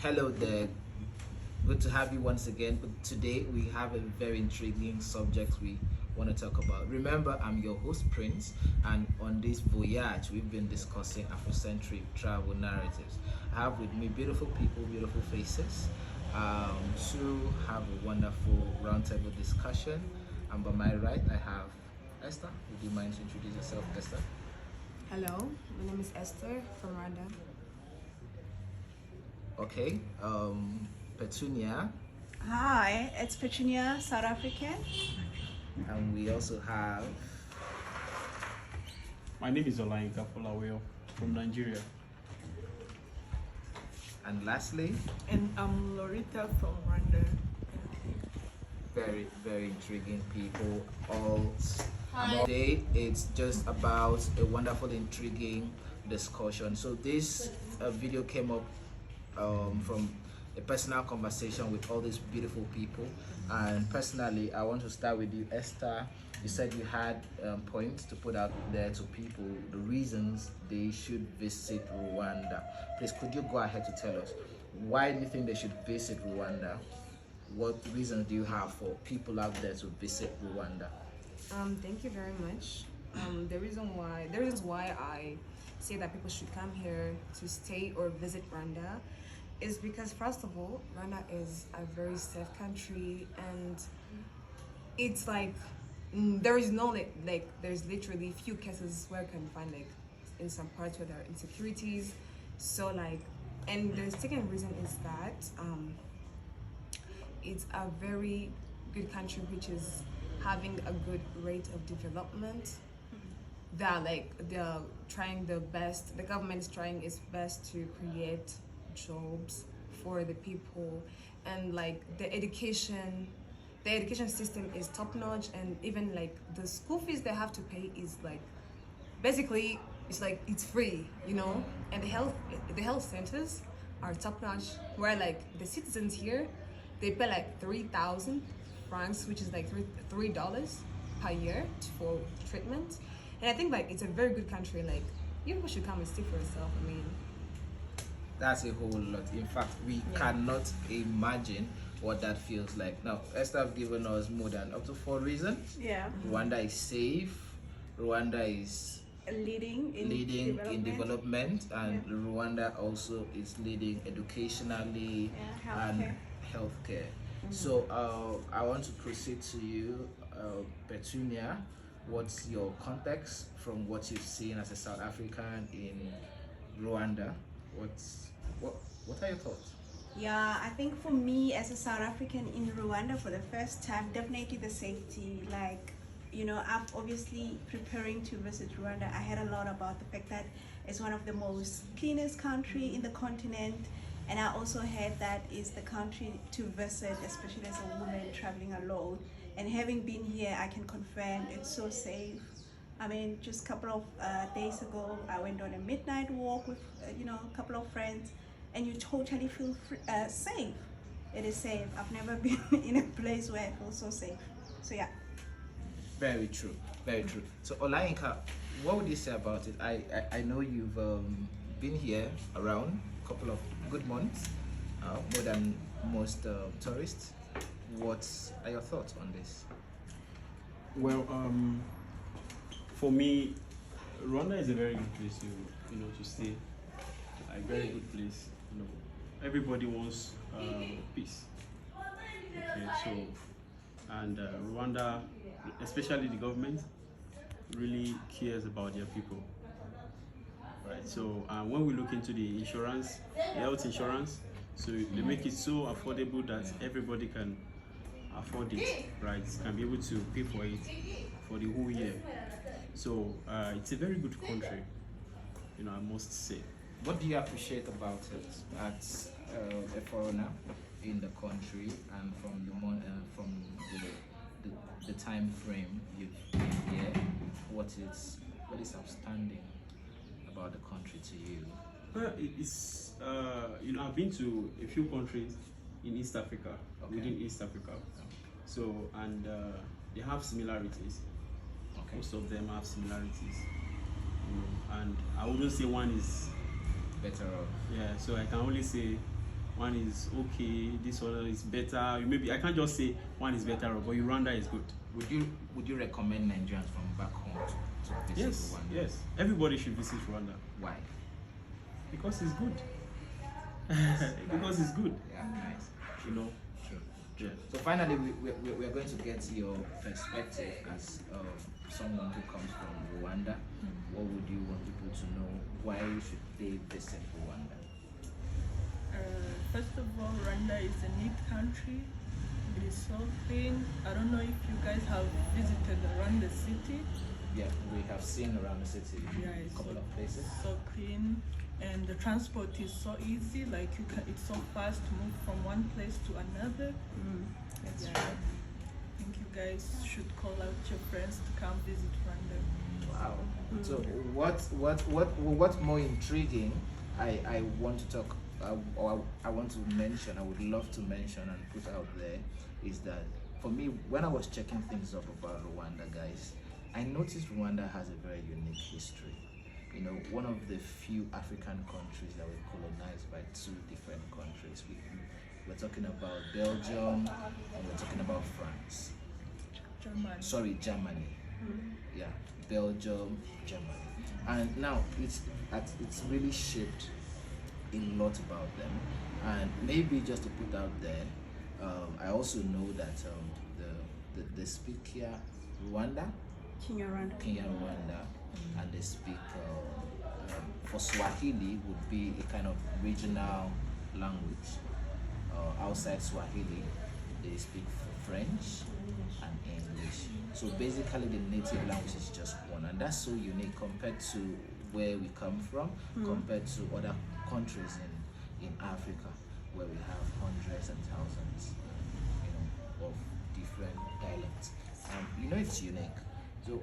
Hello there. Good to have you once again. But today we have a very intriguing subject we want to talk about. Remember, I'm your host Prince, and on this voyage, we've been discussing Afrocentric travel narratives. I have with me beautiful people, beautiful faces, to have a wonderful roundtable discussion. And by my right, I have Esther. Would you mind to introduce yourself, Esther? Hello, my name is Esther from Rwanda. Okay. Petunia, Hi, it's Petunia, South African. and we also have. My name is Olayinka Folaweo from Nigeria. And lastly, And I'm Lorita from Rwanda. very, very intriguing people. All today, it's just about a wonderful, intriguing discussion. So this video came up from a personal conversation with all these beautiful people. And personally, I want to start with you, Esther. You said you had points to put out there to people, the reasons they should visit Rwanda. Please, could you go ahead to tell us why do you think they should visit Rwanda? What reasons do you have for people out there to visit Rwanda? Thank you very much. The reasons why I say that people should come here to stay or visit Rwanda is because, first of all, Rwanda is a very safe country, and it's like there is no there's literally few cases where you can find in some parts where there are insecurities. So and the second reason is that it's a very good country which is having a good rate of development. They're trying the best. The government is trying its best to create jobs for the people, and the education system is top notch, and even the school fees they have to pay is basically it's free, and the health centers are top notch, where the citizens here they pay 3,000 francs, which is $3 per year for treatment. And I think it's a very good country. You people should come and see for yourself. I mean, That's a whole lot. In fact, we cannot imagine what that feels like. Now, Esther have given us more than up to 4 reasons. Yeah. Rwanda is safe. Rwanda is Leading in development, and Rwanda also is leading educationally Yeah, and healthcare. So I want to proceed to you, Petunia. What's your context from what you've seen as a South African in Rwanda? What are your thoughts? Yeah, I think for me as a South African in Rwanda for the first time, definitely the safety. I'm obviously preparing to visit Rwanda. I heard a lot about the fact that it's one of the most cleanest country in the continent. And I also heard that it's the country to visit, especially as a woman traveling alone. And having been here, I can confirm it's so safe. I mean, just a couple of days ago, I went on a midnight walk with, a couple of friends, and you totally feel safe. It is safe. I've never been in a place where I feel so safe. So yeah. Very true, very true. So Olayinka, what would you say about it? I know you've been here around a couple of good months, more than most tourists. What are your thoughts on this? Well, for me, Rwanda is a very good place to stay. A very good place. Everybody wants peace. Okay, so and Rwanda, especially the government, really cares about their people. Right. So when we look into the insurance, the health insurance, so they make it so affordable that everybody can afford it, right? Can be able to pay for it for the whole year. So it's a very good country, I must say. What do you appreciate about it as a foreigner in the country, and from the time frame you've been here? What is outstanding about the country to you? Well, it's I've been to a few countries in East Africa, within East Africa. So and they have similarities. Okay. Most of them have similarities, and I wouldn't say one is Better off. yeah. So I can only say one is okay, this one is better. Maybe I can't just say one is better, but Rwanda is good. Would you recommend Nigerians from back home to visit Yes, Rwanda? yes. Everybody should visit Rwanda Why? because it's good. Because it's good. Yeah, nice. You know. True. Yeah. So finally, we're going to get your perspective as someone who comes from Rwanda. What would you want people to know? Why should they visit Rwanda? First of all, Rwanda is a neat country. It is so clean. I don't know if you guys have visited Rwanda city. Yeah, we have seen around the city Yeah, a it's couple so, of places. so clean, and the transport is so easy. Like it's so fast to move from one place to another. That's Yeah. true. I think you guys should call out your friends to come visit Rwanda. Wow. So what's more intriguing? I want to talk, or I want to mention. I would love to mention and put out there is that for me, when I was checking things up about Rwanda, guys, I noticed Rwanda has a very unique history. You know, one of the few African countries that were colonized by two different countries. We're talking about Belgium and we're talking about France. Germany. Sorry, Germany. Yeah, Belgium, Germany. And now it's really shaped a lot about them. And maybe just to put out there, I also know that they speak here Rwanda, Kinyarwanda. Rwanda, and they speak for Swahili would be a kind of regional language. Outside Swahili, they speak French and English. So basically, the native language is just one, and that's so unique compared to where we come from, compared to other countries in Africa, where we have hundreds and thousands, of different dialects. You know, it's unique. So,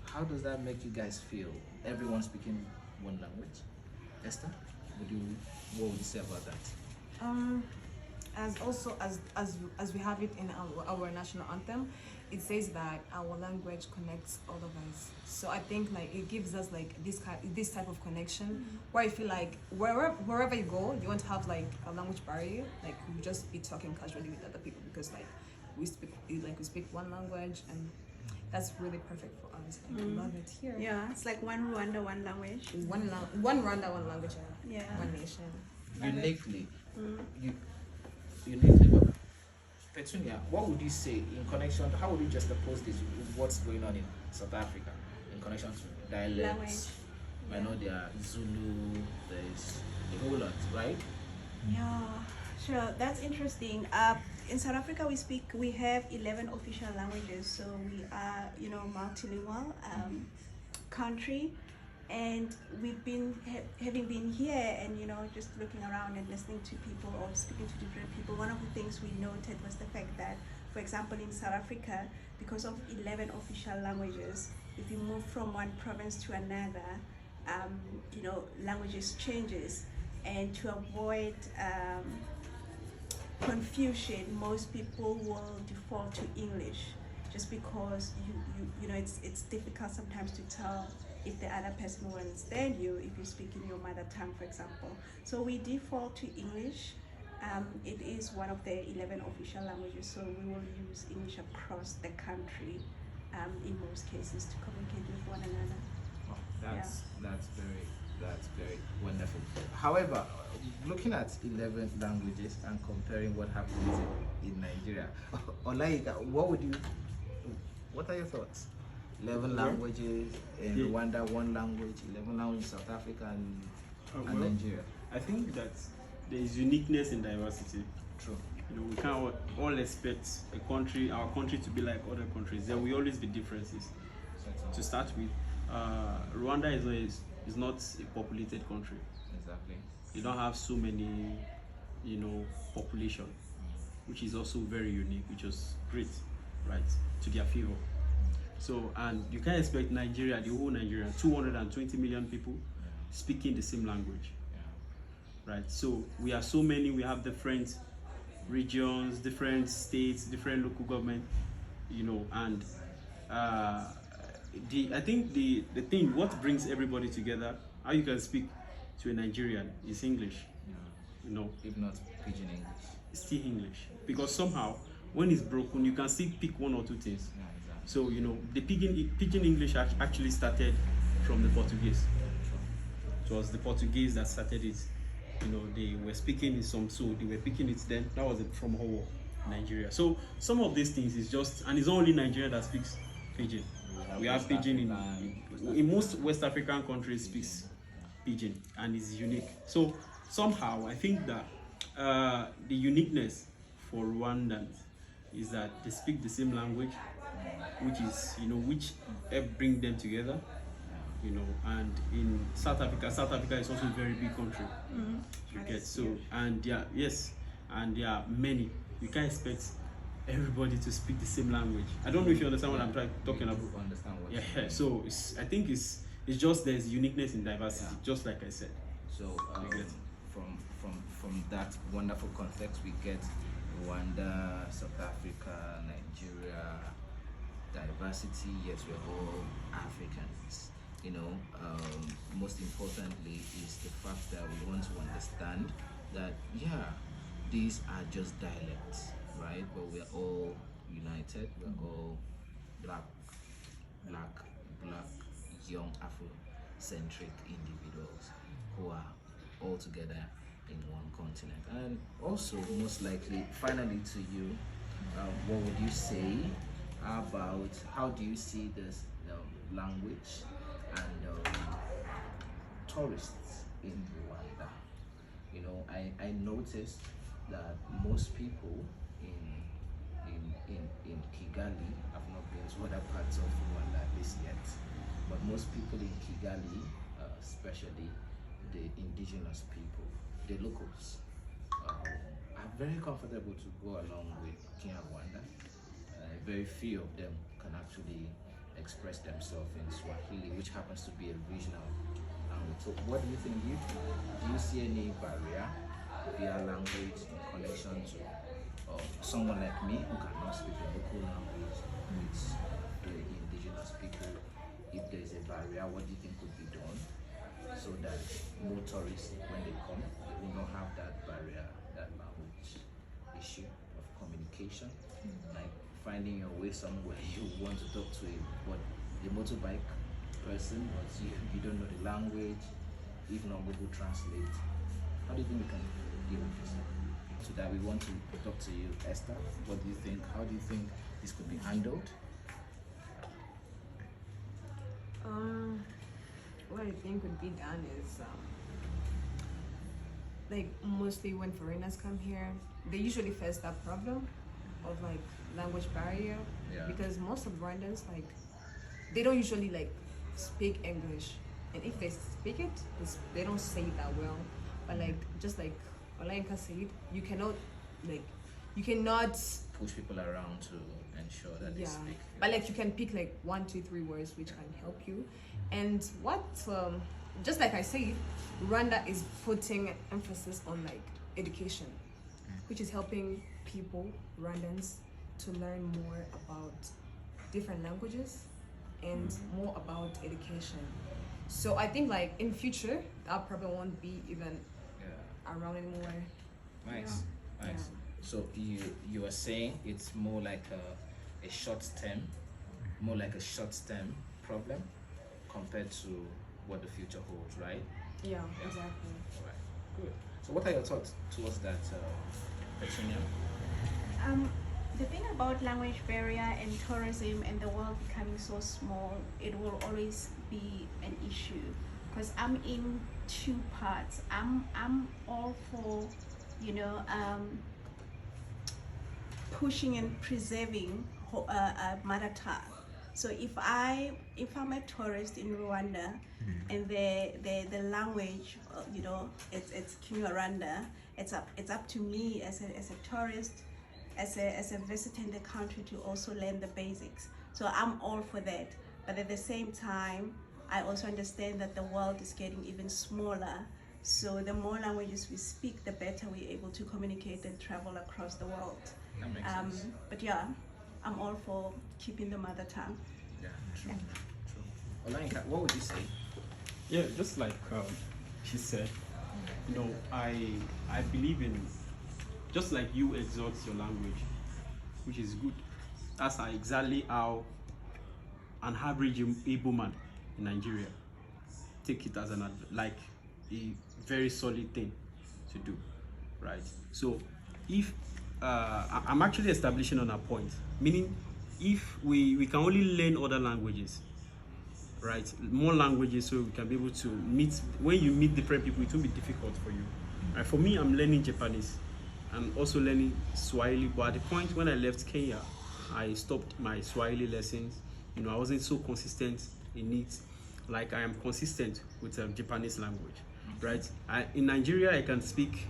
how does that make you guys feel? Everyone speaking one language. Esther, what would you say about that? As we have it in our national anthem, it says that our language connects all of us. So I think like it gives us like this type of connection where I feel like wherever you go, you won't have like a language barrier. Like you just be talking casually with other people because like we speak one language, and that's really perfect for us. I love it here. Yeah, it's like one Rwanda, one language. One Rwanda, one language. Yeah. One nation. Uniquely, uniquely. Petunia, what would you say in connection? How would you just oppose this with what's going on in South Africa in connection to dialects? I know there are Zulu, there's a whole lot, right? Yeah, sure. That's interesting. In South Africa, we have 11 official languages, so we are, multilingual country, and we've been having been here and just looking around and listening to people or speaking to different people. One of the things we noted was the fact that, for example, in South Africa, because of 11 official languages, if you move from one province to another, languages changes, and to avoid confusion, most people will default to English, just because it's difficult sometimes to tell if the other person will understand you if you speak in your mother tongue, for example. So we default to English. It is one of the 11 official languages, so we will use English across the country in most cases to communicate with one another. Oh, that's very wonderful. However, looking at 11 languages and comparing what happens in Nigeria, Olaika, what are your thoughts? 11 languages in Rwanda, one language, 11 languages in South Africa and Nigeria. I think that there is uniqueness in diversity. True. We can't all expect our country to be like other countries. There will always be differences. To start with, Rwanda is not a populated country. Exactly. You don't have so many, population, which is also very unique, which is great, right, to their favor. So, and you can't expect Nigeria, the whole Nigeria, 220 million people speaking the same language, right? So we are so many, we have different regions, different states, different local government, and I think the thing, what brings everybody together, how you can speak to a Nigerian is English, you know, If not pidgin English. still English, because somehow when it's broken, you can still pick one or two things. Yeah, exactly. So you know, the pidgin English actually started from the Portuguese. It was the Portuguese that started it. You know, they were speaking in some, so they were picking it then. That was it from whole Nigeria. So some of these things is just, and it's not only Nigeria that speaks pidgin. We have pidgin in most West African countries speaks pidgin, and it's unique. So somehow I think that the uniqueness for Rwandans is that they speak the same language, which is, you know, which help bring them together. You know, and in South Africa is also a very big country. You get so, and there, yes, and there are many. You can't expect everybody to speak the same language. I don't know if you understand what I'm talking about. Understand what? Yeah. So I think it's just there's uniqueness in diversity, just like I said. So from that wonderful context, we get Rwanda, South Africa, Nigeria, diversity. Yet we're all Africans. You know, most importantly is the fact that we want to understand that, yeah, these are just dialects, right? But we're all united. We're all black, young Afrocentric individuals who are all together in one continent. And also, most likely, finally to you, what would you say about how do you see this language and tourists in Rwanda? You know, I noticed that most people in Kigali, I've not been to other parts of Rwanda at least yet, but most people in Kigali, especially the indigenous people, the locals, are very comfortable to go along with Kinyarwanda. Very few of them can actually express themselves in Swahili, which happens to be a regional language. So what do you think? Do you see any barrier via language in connection to someone like me who cannot speak the local language with the indigenous people? If there is a barrier, what do you think could be done so that more tourists, when they come, they will not have that barrier, that language issue of communication? Like finding your way somewhere, you want to talk to a motorbike person, but you don't know the language, if not Google Translate. How do you think we can deal with this? So that we want to talk to you, Esther. What do you think? How do you think this could be handled? What I think would be done is like mostly when foreigners come here, they usually face that problem of like language barrier, because most of Rwandans, like, they don't usually like speak English, and if they speak it, they don't say it that well. But like, just like Olayinka said, you cannot Push people around to ensure that they speak. But like, you can pick like 1, 2, 3 words which can help you. And what just like I said, Rwanda is putting emphasis on like education, which is helping people, Rwandans, to learn more about different languages and more about education. So I think like in future that probably won't be even around anymore. Nice. So you are saying it's more like a short term problem compared to what the future holds, right? Yeah, exactly. All right, good. So what are your thoughts towards that, Petunia? The thing about language barrier and tourism and the world becoming so small, it will always be an issue, because I'm in two parts. I'm all for, you know, pushing and preserving mother tongue. So if I'm a tourist in Rwanda and the language, you know, it's Kinyarwanda, it's up to me as a tourist, as a visitor in the country, to also learn the basics. So I'm all for that. But at the same time, I also understand that the world is getting even smaller. So the more languages we speak, the better we're able to communicate and travel across the world. That makes sense. But yeah, I'm all for keeping the mother tongue. Yeah, true. Olayinka, what would you say? Yeah, just like she said, you know, I believe in, just like you exalt your language, which is good. That's exactly how an average Igbo man in Nigeria take it as like a very solid thing to do, right? So if I'm actually establishing on a point, meaning if we can only learn other languages, right, more languages, so we can be able to meet, when you meet different people, it won't be difficult for you, right? For me, I'm learning Japanese and also learning Swahili, but at the point when I left Kenya, I stopped my Swahili lessons. You know, I wasn't so consistent in it like I am consistent with Japanese language, right? In Nigeria, I can speak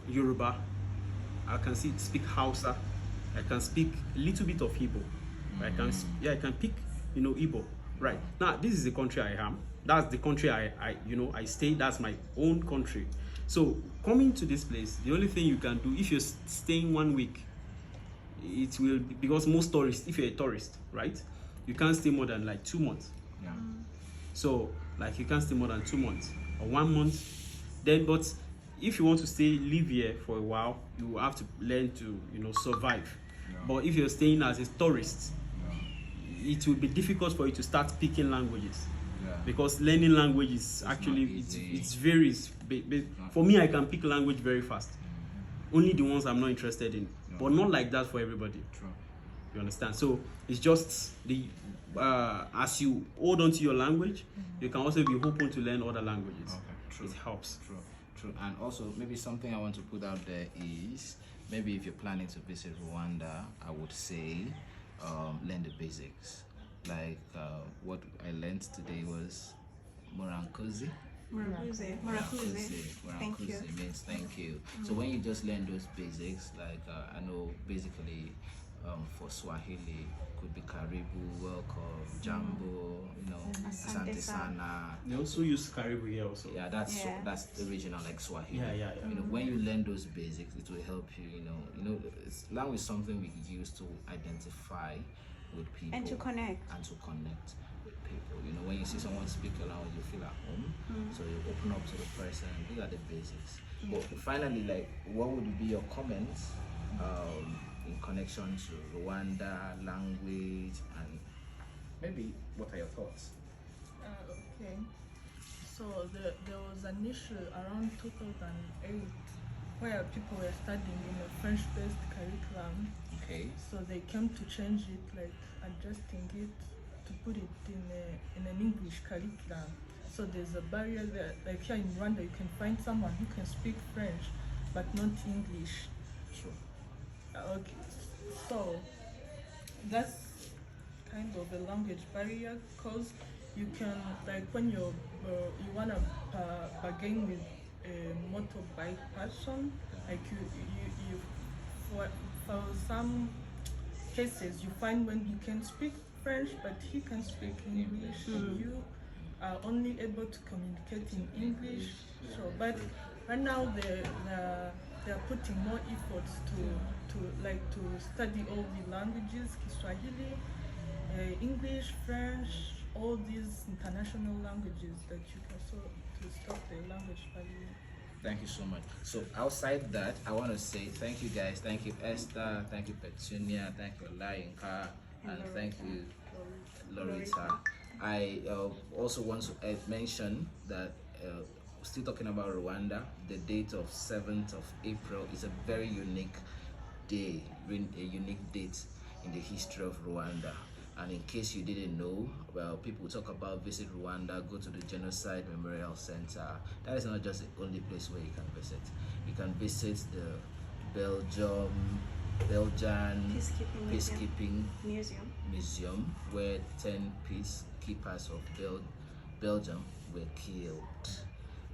Yoruba, I can speak Hausa, I can speak a little bit of Igbo. I can pick, you know, Igbo. Right now, this is the country I am. That's the country I stay. That's my own country. So coming to this place, the only thing you can do if you're staying 1 week, it will be, because most tourists, if you're a tourist, right, you can't stay more than like 2 months. Yeah. So like you can't stay more than 2 months or 1 month. Then, but if you want to live here for a while, you have to learn to, you know, survive. Yeah. But if you're staying as a tourist, it will be difficult for you to start picking languages, because learning language is actually it's very for me. I can pick language very fast, only the ones I'm not interested in, but not like that for everybody. True. You understand? So it's just the as you hold on to your language, you can also be open to learn other languages. Okay. True. It helps. True. And also maybe something I want to put out there is, maybe if you're planning to visit Rwanda, I would say learn the basics. Like what I learned today was Morankozi. Murakuze. Thank you. Means thank you. So when you just learn those basics, like I know basically for Swahili could be Karibu, welcome, Jambo, you know, Asante Sana. They also use Caribou here also. Yeah, that's the original like Swahili. Yeah. You know, when you learn those basics, it will help you. You know, language is something we use to identify with people And to connect. With people. You know, when you see someone speak a language, you feel at home. So you open up to the person. These are the basics. But finally, like, what would be your comments in connection to Rwanda language, and maybe what are your thoughts? Okay. So there was an issue around 2008 where people were studying in a French-based curriculum. Okay. So they came to change it, like adjusting it to put it in an English curriculum. So there's a barrier there. Like here in Rwanda, you can find someone who can speak French but not English. Sure. Okay. So that's kind of a language barrier, because you can, like, when you wanna bargain with a motorbike person, like you for some cases you find when you can speak French but he can speak English, and you are only able to communicate in English. So, but right now they're putting more efforts to study all the languages, Kiswahili, English, French, all these international languages that you can, so to stop the language barrier. Thank you so much. So outside that, I want to say thank you guys. Thank you Esther, thank you Petunia, thank you Layinka, and thank you Loretta. I also want to mention that still talking about Rwanda, the date of 7th of April is a very unique day, a unique date in the history of Rwanda. And in case you didn't know, well, people talk about visit Rwanda, go to the Genocide Memorial Center. That is not just the only place where you can visit. You can visit the Belgian Peacekeeping Museum, where 10 peacekeepers of Belgium were killed.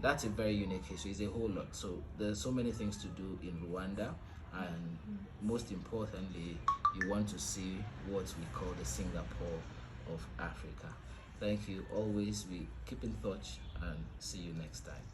That's a very unique history. It's a whole lot. So there's so many things to do in Rwanda, and most importantly, you want to see what we call the Singapore of Africa. Thank you. Always we keep in touch, and see you next time.